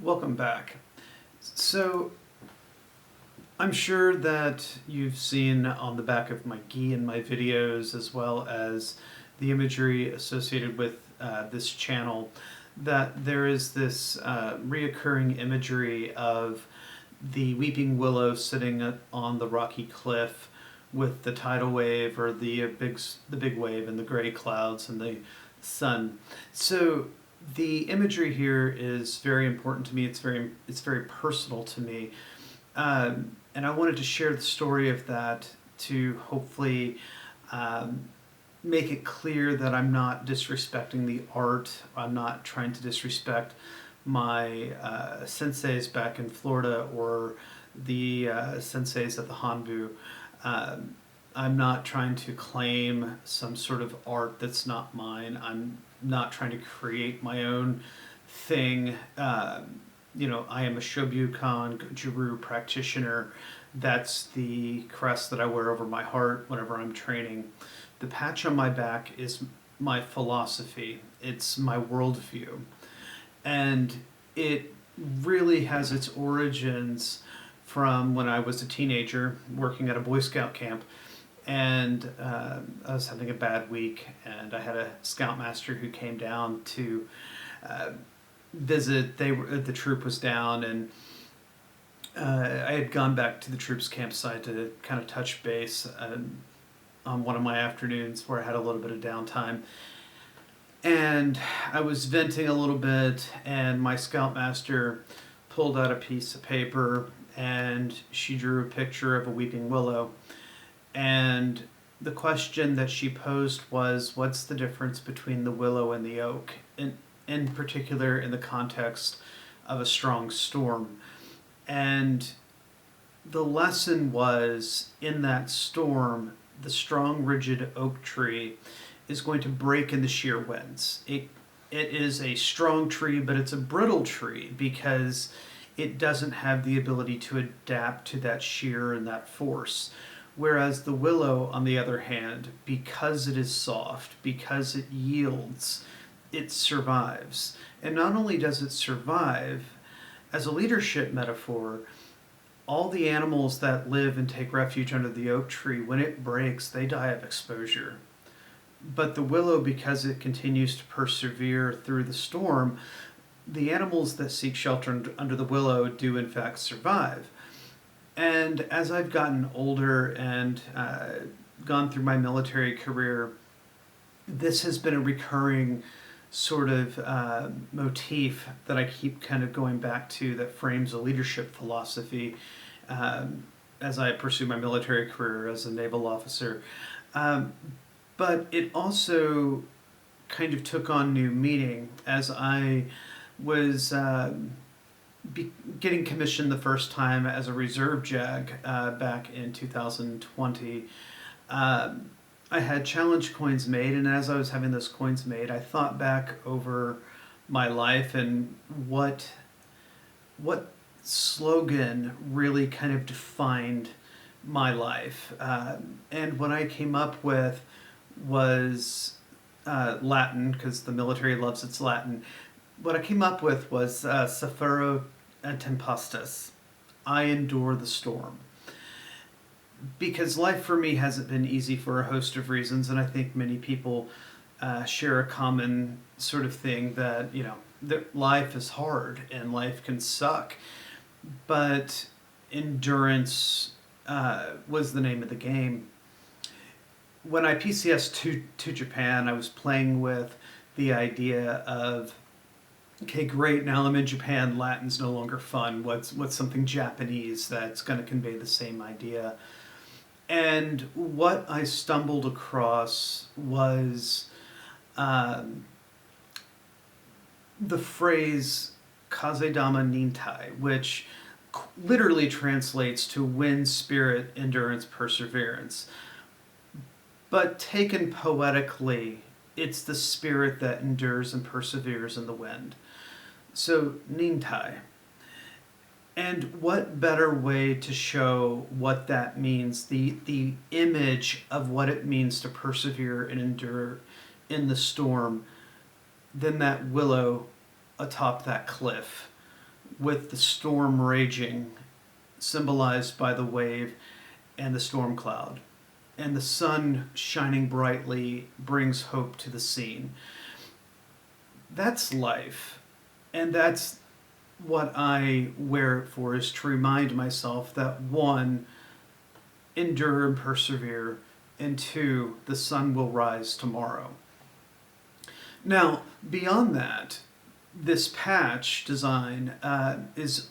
Welcome back. So, I'm sure that you've seen on the back of my gi in my videos, as well as the imagery associated with this channel, that there is this reoccurring imagery of the weeping willow sitting on the rocky cliff with the tidal wave or the big wave and the gray clouds and the sun. So the imagery here is very important to me. It's very personal to me, and I wanted to share the story of that to hopefully make it clear that I'm not disrespecting the art. I'm not trying to disrespect my senseis back in Florida or the senseis at the Hanbu. I'm not trying to claim some sort of art that's not mine. I'm not trying to create my own thing. I am a Shobyukan Juru practitioner. That's the crest that I wear over my heart whenever I'm training. The patch on my back is my philosophy. It's my worldview. And it really has its origins from when I was a teenager working at a Boy Scout camp. And I was having a bad week, and I had a scoutmaster who came down to visit. The troop was down, and I had gone back to the troops campsite to kind of touch base on one of my afternoons where I had a little bit of downtime. And I was venting a little bit, and my scoutmaster pulled out a piece of paper, and she drew a picture of a weeping willow. And the question that she posed was, what's the difference between the willow and the oak, in particular in the context of a strong storm? And the lesson was, in that storm, the strong, rigid oak tree is going to break in the sheer winds. It is a strong tree, but it's a brittle tree because it doesn't have the ability to adapt to that shear and that force. Whereas the willow, on the other hand, because it is soft, because it yields, it survives. And not only does it survive, as a leadership metaphor, all the animals that live and take refuge under the oak tree, when it breaks, they die of exposure. But the willow, because it continues to persevere through the storm, the animals that seek shelter under the willow do in fact survive. And as I've gotten older and gone through my military career, this has been a recurring sort of motif that I keep kind of going back to, that frames a leadership philosophy as I pursue my military career as a naval officer. But it also kind of took on new meaning as I was getting commissioned the first time as a reserve JAG back in 2020. I had challenge coins made, and as I was having those coins made, I thought back over my life and what slogan really kind of defined my life. And what I came up with was Latin, because the military loves its Latin. What I came up with was Suffero Tempestas, I endure the storm. Because life for me hasn't been easy for a host of reasons, and I think many people share a common sort of thing that, that life is hard and life can suck, but endurance was the name of the game. When I PCS to Japan, I was playing with the idea of, okay, great, now I'm in Japan, Latin's no longer fun. What's something Japanese that's going to convey the same idea? And what I stumbled across was the phrase Kazedama Nintai, which literally translates to wind, spirit, endurance, perseverance. But taken poetically, it's the spirit that endures and perseveres in the wind. So, Nintai. And what better way to show what that means, the image of what it means to persevere and endure in the storm, than that willow atop that cliff, with the storm raging, symbolized by the wave and the storm cloud. And the sun shining brightly brings hope to the scene. That's life. And that's what I wear it for, is to remind myself that one, endure and persevere, and two, the sun will rise tomorrow. Now, beyond that, this patch design is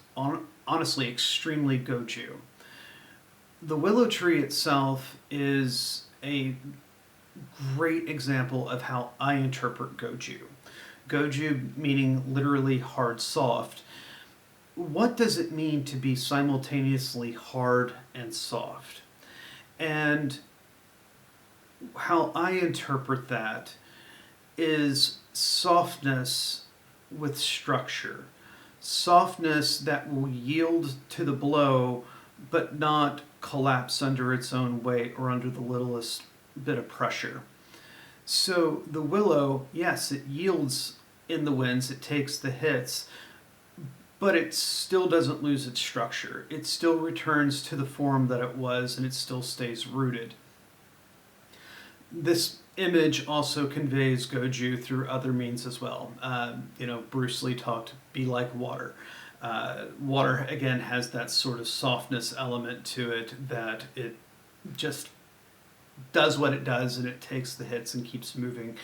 honestly extremely goju. The willow tree itself is a great example of how I interpret goju. Goju meaning literally hard soft. What does it mean to be simultaneously hard and soft? And how I interpret that is softness with structure. Softness that will yield to the blow but not collapse under its own weight or under the littlest bit of pressure. So the willow, yes, it yields in the winds, it takes the hits, but it still doesn't lose its structure. It still returns to the form that it was, and it still stays rooted. This image also conveys goju through other means as well. Bruce Lee talked, be like water. Water, again, has that sort of softness element to it, that it just does what it does, and it takes the hits and keeps moving.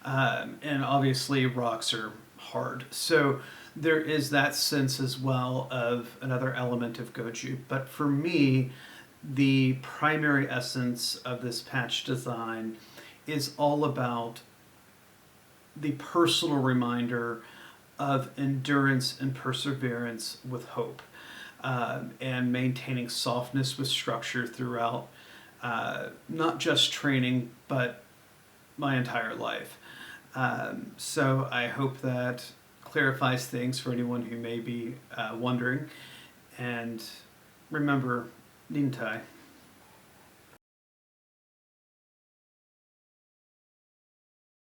And obviously rocks are hard. So there is that sense as well of another element of goju. But for me, the primary essence of this patch design is all about the personal reminder of endurance and perseverance with hope, and maintaining softness with structure throughout not just training, but my entire life. So I hope that clarifies things for anyone who may be wondering. And remember, Nintai.